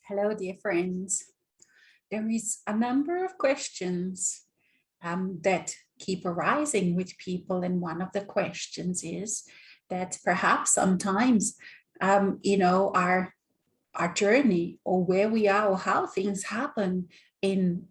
Hello, dear friends. There is a number of questions that keep arising with people. And one of the questions is that perhaps sometimes, our journey or where we are or how things happen in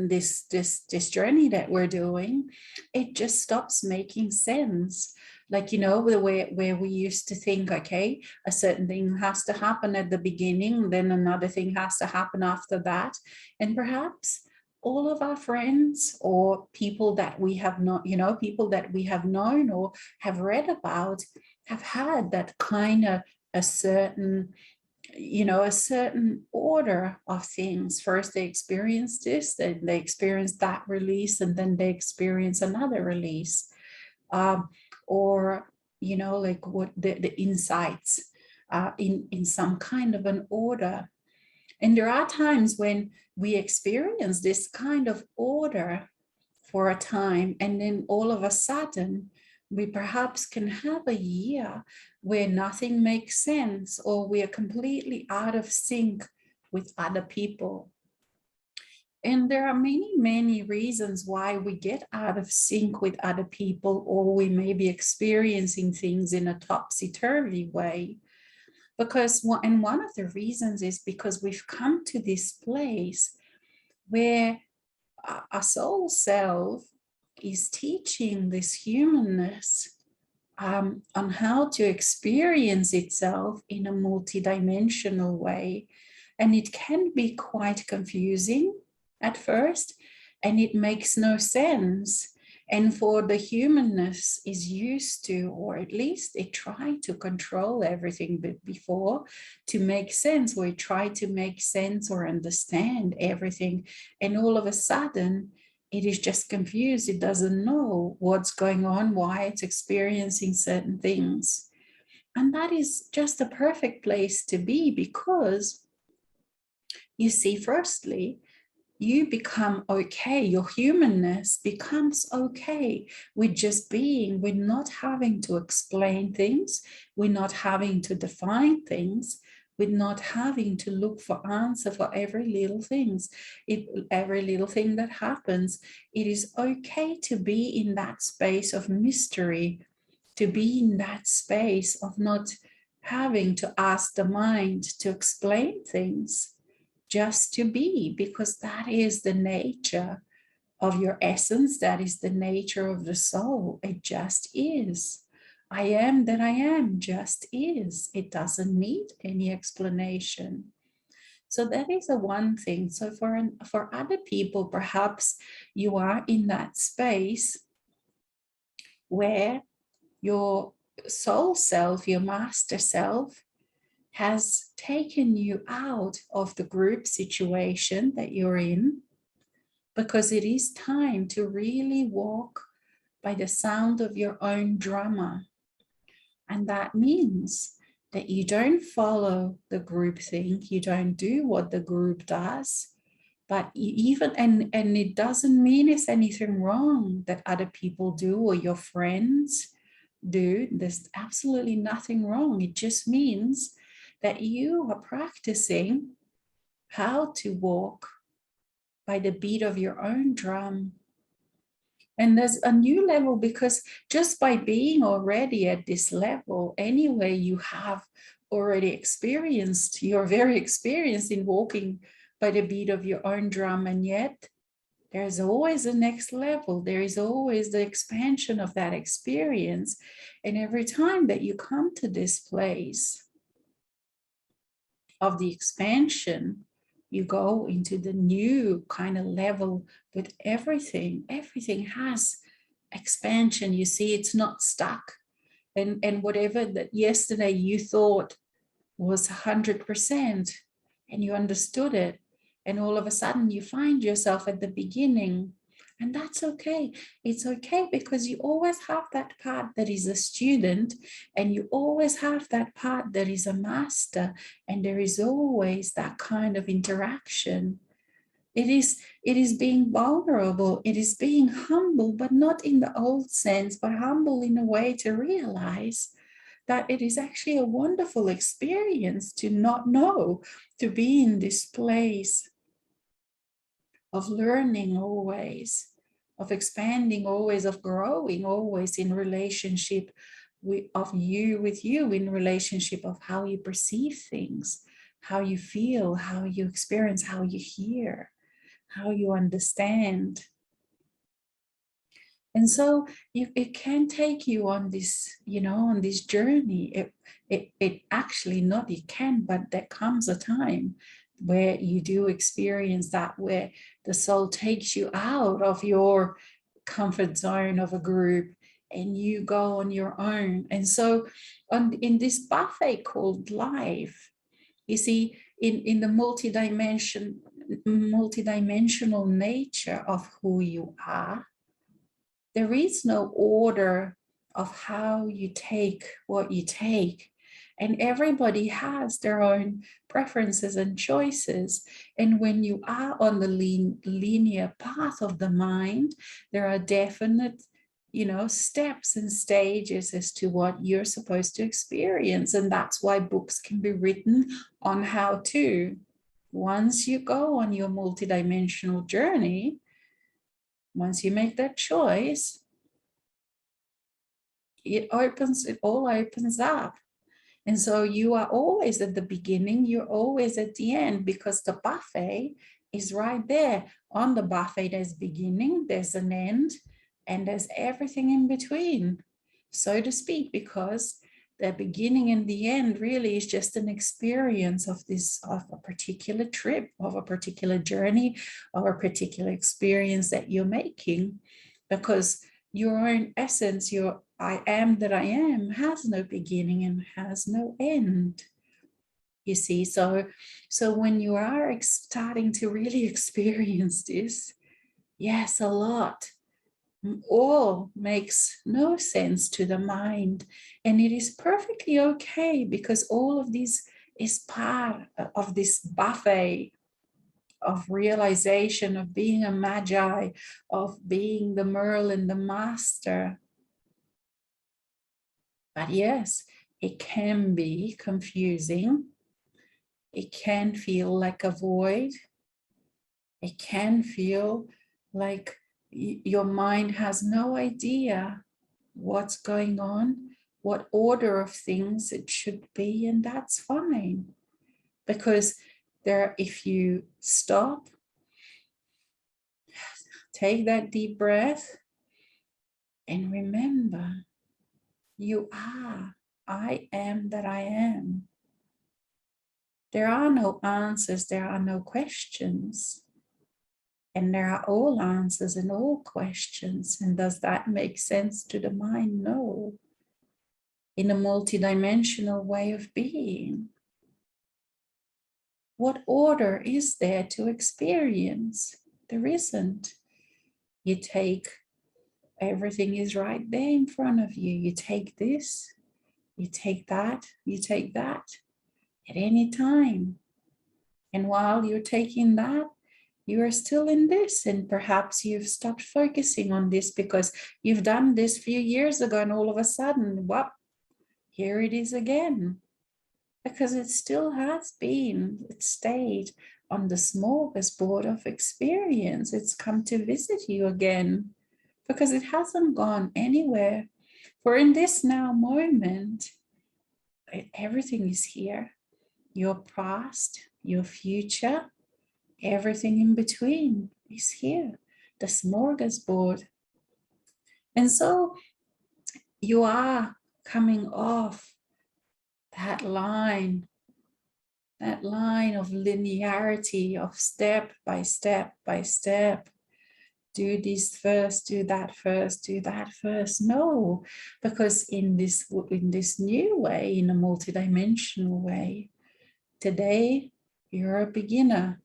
this journey that we're doing, it just stops making sense. Like, the way where we used to think, okay, a certain thing has to happen at the beginning, then another thing has to happen after that. And perhaps all of our friends or people that we have not, people that we have known or have read about have had that kind of a certain order of things. First they experience this, then they experience that release, and then they experience another release, or like what the insights in some kind of an order. And there are times when we experience this kind of order for a time, and then all of a sudden we perhaps can have a year where nothing makes sense, or we are completely out of sync with other people. And there are many, many reasons why we get out of sync with other people, or we may be experiencing things in a topsy-turvy way. Because one of the reasons is because we've come to this place where our soul self is teaching this humanness on how to experience itself in a multidimensional way. And it can be quite confusing at first, and it makes no sense. And for the humanness is used to, or at least it tried to control everything before to make sense, or it tried to make sense or understand everything. And all of a sudden, it is just confused. It doesn't know what's going on, why it's experiencing certain things. And that is just a perfect place to be, because you see, firstly, you become okay. Your humanness becomes okay with just being, with not having to explain things, with not having to define things, with not having to look for answer for every little every little thing that happens. It is okay to be in that space of mystery, to be in that space of not having to ask the mind to explain things, just to be, because that is the nature of your essence. That is the nature of the soul. It just is. I am that I am just is. It doesn't need any explanation. So that is a one thing. So for other people, perhaps you are in that space where your soul self, your master self, has taken you out of the group situation that you're in, because it is time to really walk by the sound of your own drama. And that means that you don't follow the group thing, you don't do what the group does, but and it doesn't mean it's anything wrong that other people do or your friends do. There's absolutely nothing wrong. It just means that you are practicing how to walk by the beat of your own drum. And there's a new level, because just by being already at this level, anyway, you have already experienced, you're very experienced in walking by the beat of your own drum. And yet there's always a next level. There is always the expansion of that experience. And every time that you come to this place of the expansion, you go into the new kind of level with everything. Everything has expansion. You see, it's not stuck. And whatever that yesterday you thought was 100%, and you understood it, and all of a sudden you find yourself at the beginning. And that's okay. It's okay, because you always have that part that is a student, and you always have that part that is a master, and there is always that kind of interaction. It is being vulnerable. It is being humble, but not in the old sense, but humble in a way to realize that it is actually a wonderful experience to not know, to be in this place of learning always, of expanding always, of growing always in relationship with you, in relationship of how you perceive things, how you feel, how you experience, how you hear, how you understand. And so it can take you on this, on this journey. It actually, not it can, but there comes a time where you do experience that, where the soul takes you out of your comfort zone of a group and you go on your own. And so in this buffet called life, you see, in the multidimensional nature of who you are, there is no order of how you take what you take. And everybody has their own preferences and choices. And when you are on the linear path of the mind, there are definite, steps and stages as to what you're supposed to experience. And that's why books can be written on how to. Once you go on your multidimensional journey, once you make that choice, it all opens up. And so you are always at the beginning, you're always at the end, because the buffet is right there. On the buffet, there's beginning, there's an end, and there's everything in between, so to speak, because the beginning and the end really is just an experience of a particular trip, of a particular journey, of a particular experience that you're making, because your own essence, your I am that I am, has no beginning and has no end. You see, so when you are starting to really experience this, yes, a lot, all makes no sense to the mind, and it is perfectly okay, because all of this is part of this buffet of realization, of being a Magi, of being the Merlin, the master. But yes, it can be confusing. It can feel like a void. It can feel like your mind has no idea what's going on, what order of things it should be, and that's fine. Because if you stop, take that deep breath, and remember, you are, I am that I am. There are no answers, there are no questions. And there are all answers and all questions. And does that make sense to the mind? No. In a multidimensional way of being, what order is there to experience? There isn't. You take, everything is right there in front of you. You take this, you take that, you take that at any time. And while you're taking that, you are still in this, and perhaps you've stopped focusing on this because you've done this a few years ago, and all of a sudden, whoop, here it is again. Because it still has been, it stayed on the smorgasbord of experience. It's come to visit you again because it hasn't gone anywhere. For in this now moment, everything is here. Your past, your future, everything in between is here, the smorgasbord. And so you are coming off that line of linearity, of step by step by step. Do this first, do that first, do that first. No, because in this new way, in a multidimensional way, today you're a beginner.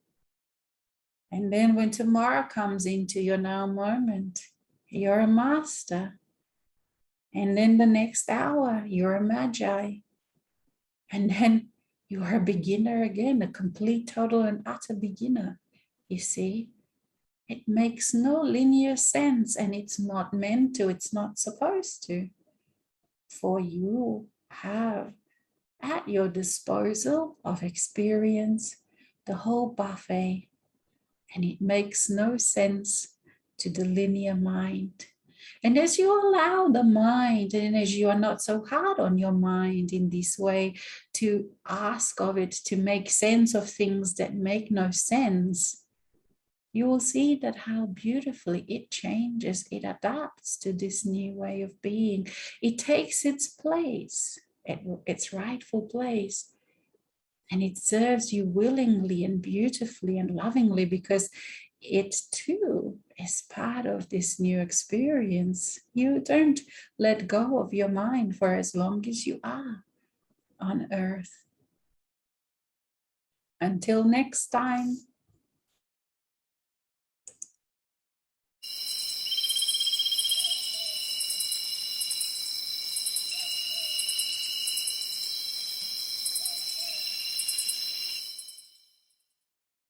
And then when tomorrow comes into your now moment, you're a master. And then the next hour, you're a Magi. And then you are a beginner again, a complete, total, and utter beginner. You see, it makes no linear sense, and it's not meant to, it's not supposed to. For you, have at your disposal of experience the whole buffet, and it makes no sense to the linear mind. And as you allow the mind, and as you are not so hard on your mind in this way, to ask of it to make sense of things that make no sense, you will see that how beautifully it changes, it adapts to this new way of being. It takes its place, its rightful place, and it serves you willingly and beautifully and lovingly, because it too is part of this new experience. You don't let go of your mind for as long as you are on earth. Until next time.